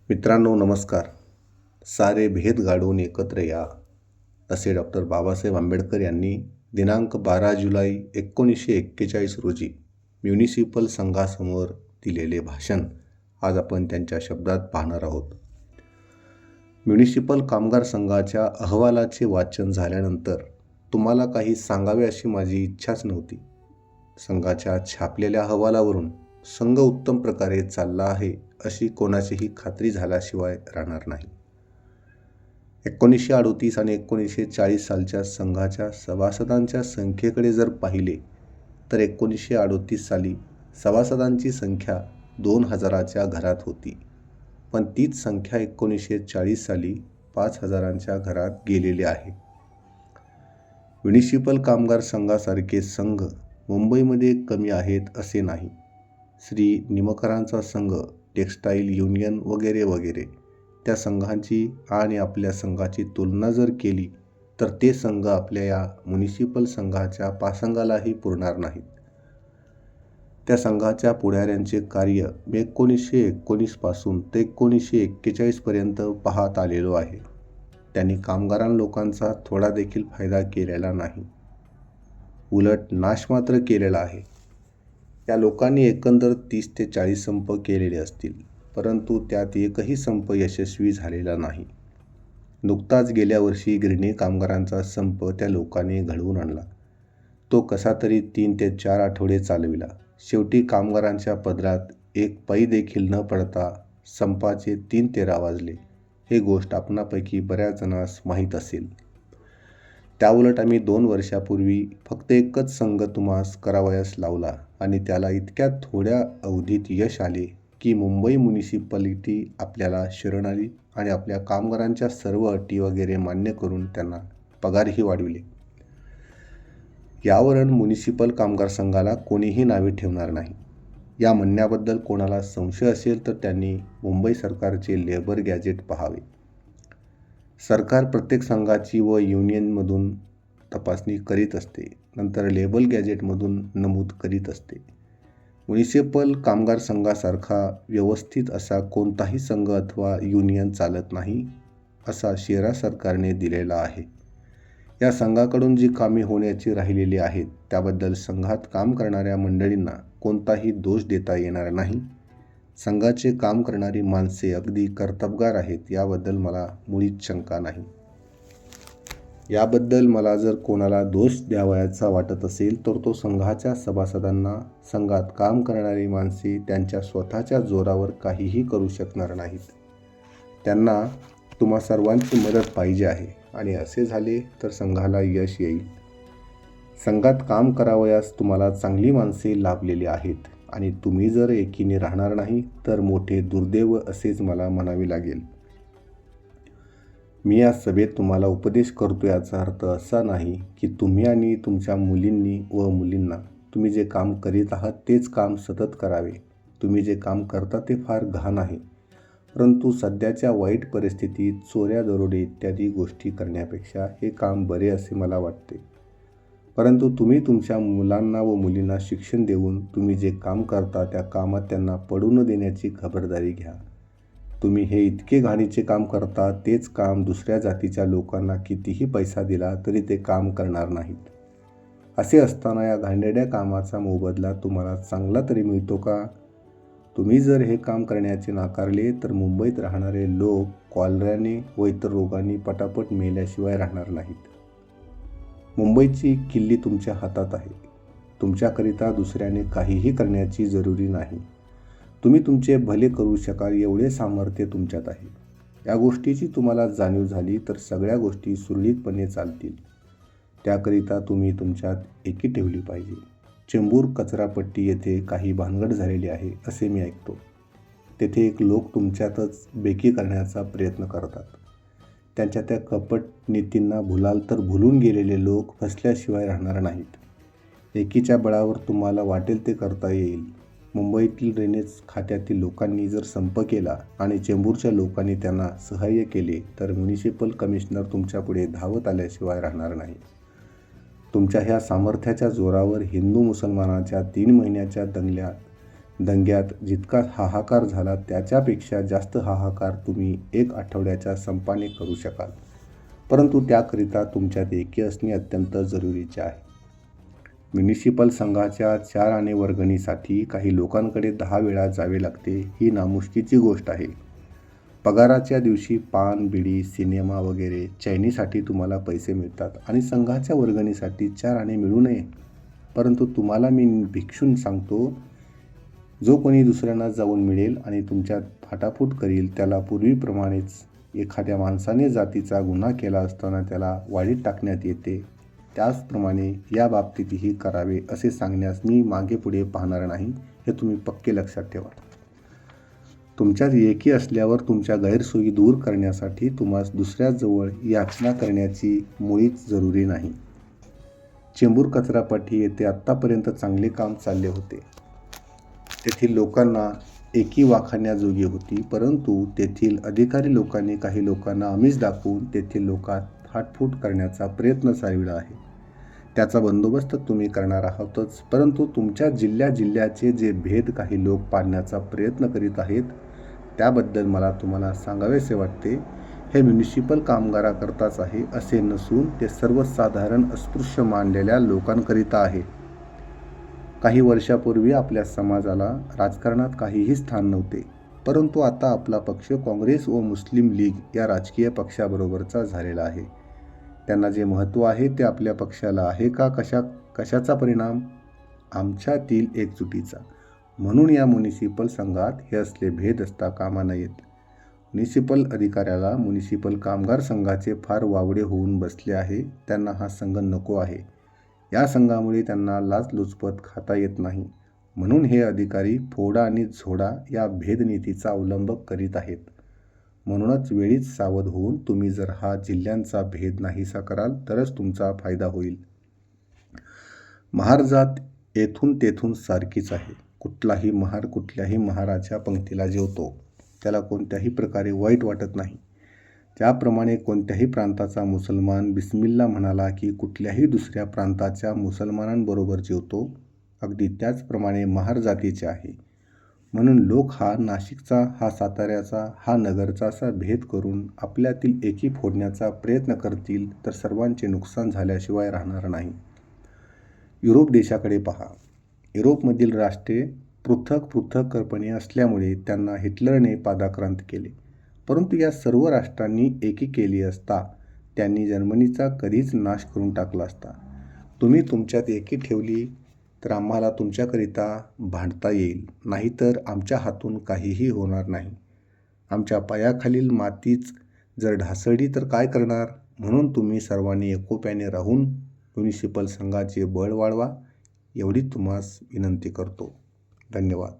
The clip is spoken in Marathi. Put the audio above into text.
मित्रांनो नमस्कार. सारे भेद गाडून एकत्र या असे डॉक्टर बाबासाहेब आंबेडकर यांनी दिनांक 12 जुलै 1941 रोजी म्युनिसिपल संघासमोर दिलेले भाषण आज आपण त्यांच्या शब्दात पाहणार आहोत. म्युनिसिपल कामगार संघाच्या अहवालाचे वाचन झाल्यानंतर तुम्हाला काही सांगावे अशी माझी इच्छाच नव्हती. संघाच्या छापलेल्या अहवालावरून संघ उत्तम प्रकारे चालला आहे अशी कोणाचीही खात्री झाल्याशिवाय राहणार नाही. 1938 आणि 1940 सालच्या संघाच्या सभासदांच्या संख्येकडे जर पाहिले तर 1938 साली सभासदांची संख्या 2000च्या घरात होती, पण तीच संख्या 1940 साली 5000च्या घरात गेलेली आहे. म्युनिसिपल कामगार संघासारखे संघ मुंबईमध्ये कमी आहेत असे नाही. श्री निमकरांचा संघ, टेक्स्टाईल युनियन वगैरे वगैरे त्या संघांची आणि आपल्या संघाची तुलना जर केली तर ते संघ आपल्या या म्युनिसिपल संघाच्या पासंगालाही पुरणार नाहीत. त्या संघाच्या पुढाऱ्यांचे कार्य मी 1919 पासून ते 1941 पर्यंत पाहत आलेलो आहे. त्यांनी कामगारां लोकांचा थोडा देखील फायदा केलेला नाही, उलट नाश मात्र केलेला आहे. या लोकांनी एकंदर 30 ते 40 संप केलेले असतील, परंतु त्यात एकही संप यशस्वी झालेला नाही. नुकताच गेल्या वर्षी गिरणी कामगारांचा संप त्या लोकांनी घडवून आणला. तो कसा तरी 3 ते 4 आठवडे चालविला. शेवटी कामगारांच्या पदरात एक पै देखील न पडता संपाचे 3 तेरा वाजले. हे गोष्ट आपणापैकी बऱ्याच जणांस माहीत असेल. त्याउलट आम्ही 2 वर्षापूर्वी फक्त एकच संघ तुम्हास करावयास लावला आणि त्याला इतक्या थोड्या अवधीत यश आले की मुंबई म्युनिसिपॅलिटी आपल्याला शरण आली आणि आपल्या कामगारांच्या सर्व अटी वगैरे मान्य करून त्यांना पगारही वाढविले. यावरून म्युनिसिपल कामगार संघाला कोणीही नावे ठेवणार नाही. या म्हणण्याबद्दल कोणाला संशय असेल तर त्यांनी मुंबई सरकारचे लेबर गॅजेट पाहावे. सरकार प्रत्येक संघाची व युनियनमधून तपासणी करीत असते, नंतर लेबर गॅजेटमधून नमूद करीत असते. म्युनिसिपल कामगार संघासारखा व्यवस्थित असा कोणताही संघ अथवा युनियन चालत नाही असा शेरा सरकारने दिलेला आहे. या संघाकडून जी कामे होण्याची राहिलेली आहेत त्याबद्दल संघात काम करणाऱ्या मंडळींना कोणताही दोष देता येणार नाही. संघाचे काम करणारी माणसे अगदी कर्तबगार आहेत याबद्दल मला मुळीच शंका नाही. याबद्दल मला जर कोणाला दोष द्यावयाचा वाटत असेल तर तो संघाच्या सभासदांना. संघात काम करणारी माणसे त्यांच्या स्वतःच्या जोरावर काहीही करू शकणार नाहीत. त्यांना तुम्हा सर्वांची मदत पाहिजे आहे आणि असे झाले तर संघाला यश येईल. संघात काम करावयास तुम्हाला चांगली माणसे लाभलेली आहेत आणि तुम्ही जर एकीने राहणार नाही तर मोठे दुर्दैव असेच मला म्हणावे लागेल. मी या सभेत तुम्हाला उपदेश करतो याचा अर्थ असा नाही की तुम्ही आणि तुमच्या मुलींनी व मुलींना तुम्ही जे काम करीत आहात तेच काम सतत करावे. तुम्ही जे काम करता ते फार घाण आहे, परंतु सध्याच्या वाईट परिस्थितीत चोऱ्या दरोडे इत्यादी गोष्टी करण्यापेक्षा हे काम बरे असे मला वाटते. परंतु तुम्ही तुमच्या मुलांना व मुलींना शिक्षण देऊन तुम्ही जे काम करता त्या कामात त्यांना पडू न देण्याची खबरदारी घ्या. तुम्ही हे इतके घाणीचे काम करता, तेच काम दुसऱ्या जातीच्या लोकांना कितीही पैसा दिला तरी ते काम करणार नाहीत. असे असताना या घाणेरड्या कामाचा मोबदला तुम्हाला चांगला तरी मिळतो का? तुम्ही जर हे काम करण्याचे नाकारले तर मुंबईत राहणारे लोक कॉलऱ्याने व इतर रोगांनी पटापट मेल्याशिवाय राहणार नाहीत. मुंबईची किल्ली तुमच्या हातात आहे. तुमच्याकरिता दुसऱ्याने काहीही करण्याची जरुरी नाही. तुम्ही तुमचे भले करू शकाल एवढे सामर्थ्य तुमच्यात आहे. या गोष्टीची तुम्हाला जाणीव झाली तर सगळ्या गोष्टी सुरळीतपणे चालतील. त्याकरिता तुम्ही तुमच्यात एकी ठेवली पाहिजे. चेंबूर कचरापट्टी येथे काही भानगड झालेली आहे असे मी ऐकतो. तेथे एक लोक तुमच्यातच बेकी करण्याचा प्रयत्न करतात. त्यांच्या त्या कपट नीतींना भुलाल तर भुलून गेलेले लोक फसल्याशिवाय राहणार नाहीत. एकीच्या बळावर तुम्हाला वाटेल ते करता येईल. मुंबईतील ड्रेनेज खात्यातील लोकांनी जर संप केला आणि चेंबूरच्या लोकांनी त्यांना सहाय्य केले तर म्युनिसिपल कमिशनर तुमच्यापुढे धावत आल्याशिवाय राहणार नाही. तुमच्या ह्या सामर्थ्याच्या जोरावर हिंदू मुसलमानाच्या 3 महिन्याच्या दंगल्यात दंग्यात जितका हाहाकार झाला त्याच्यापेक्षा जास्त हाहाकार तुम्ही 1 आठवड्याच्या संपाने करू शकाल. परंतु त्याकरिता तुमच्यात एकी असणे अत्यंत जरुरीचे आहे. म्युनिसिपल संघाच्या 4 आणे वर्गणीसाठी काही लोकांकडे 10 वेळा जावे लागते ही नामुष्कीची गोष्ट आहे. पगाराच्या दिवशी पान, बिडी, सिनेमा वगैरे चैनीसाठी तुम्हाला पैसे मिळतात आणि संघाच्या वर्गणीसाठी 4 आणे मिळू नये. परंतु तुम्हाला मी भिक्षून सांगतो, जो कोणी दुसऱ्यांना जाऊन मिळेल आणि तुमच्यात फाटाफूट करील त्याला पूर्वीप्रमाणेच एखाद्या माणसाने जातीचा गुन्हा केला असताना त्याला वाळीत टाकण्यात येते, त्याचप्रमाणे या बाबतीतही करावे असे सांगण्यास मी मागे पुढे पाहणार नाही, हे तुम्ही पक्के लक्षात ठेवा. तुमच्यात एकी असल्यावर तुमच्या गैरसोयी दूर करण्यासाठी तुम्हास दुसऱ्याजवळ याचना करण्याची मुळीच जरुरी नाही. चेंबूर कचरापाठी येथे आत्तापर्यंत चांगले काम चालले होते. तेथील लोकांना एकी वाखाणण्याजोगी होती, परंतु तेथील अधिकारी लोकांनी काही लोकांना आमिष दाखवून तेथील लोकात फाटफूट करण्याचा प्रयत्न चालविला आहे. त्याचा बंदोबस्त तुम्ही करणार आहातच, परंतु तुमच्या जिल्ह्याचे जे भेद काही लोक पाडण्याचा प्रयत्न करीत आहेत त्याबद्दल मला तुम्हाला सांगावेसे वाटते. हे म्युनिसिपल कामगाराकरताच आहे असे नसून ते सर्वसाधारण अस्पृश्य मानलेल्या लोकांकरिता आहे. काही वर्षापूर्वी आपल्या समाजाला राजकारणात काहीही स्थान नव्हते, परंतु आता आपला पक्ष काँग्रेस व मुस्लिम लीग या राजकीय पक्षाबरोबरचा झालेला आहे. त्यांना जे महत्त्व आहे ते आपल्या पक्षाला आहे का? कशाचा परिणाम? आमच्यातील एकजुटीचा. म्हणून या म्युनिसिपल संघात हे असले भेद असता कामा नयेत. म्युनिसिपल अधिकाऱ्याला म्युनिसिपल कामगार संघाचे फार वावडे होऊन बसले आहे. त्यांना हा संघ नको आहे. या संघामुळे त्यांना लाचलुचपत खाता येत नाही. म्हणून हे अधिकारी फोडा आणि झोडा या भेदनीतीचा अवलंब करीत आहेत. म्हणूनच वेळीच सावध होऊन तुम्ही जर हा जिल्ह्यांचा भेद नाहीसा कराल तरच तुमचा फायदा होईल. महारजात येथून तेथून सारखीच आहे. कुठलाही महार कुठल्याही महाराच्या पंक्तीला जेवतो. त्याला कोणत्याही प्रकारे वाईट वाटत नाही. त्याप्रमाणे कोणत्याही प्रांताचा मुसलमान बिस्मिल्ला म्हणाला की कुठल्याही दुसऱ्या प्रांताच्या मुसलमानांबरोबर जेवतो, अगदी त्याचप्रमाणे महार जातीचे आहे. म्हणून लोक हा नाशिकचा, हा साताऱ्याचा, हा नगरचा असा भेद करून आपल्यातील एकी फोडण्याचा प्रयत्न करतील तर सर्वांचे नुकसान झाल्याशिवाय राहणार नाही. युरोप देशाकडे पहा. युरोपमधील राष्ट्रे पृथक्पणे असल्यामुळे त्यांना हिटलरने पादाक्रांत केले. परंतु या सर्व राष्ट्रांनी एकी केली असता त्यांनी जर्मनीचा कधीच नाश करून टाकला असता. तुम्ही तुमच्यात एकी ठेवली तर आम्हाला तुमच्याकरिता भांडता येईल, नाहीतर आमच्या हातून काहीही होणार नाही. आमच्या पायाखालील मातीच जर ढासळली तर काय करणार? म्हणून तुम्ही सर्वांनी एकोप्याने राहून म्युनिसिपल संघाचे बळ वाढवा, एवढी तुम्हास विनंती करतो. धन्यवाद.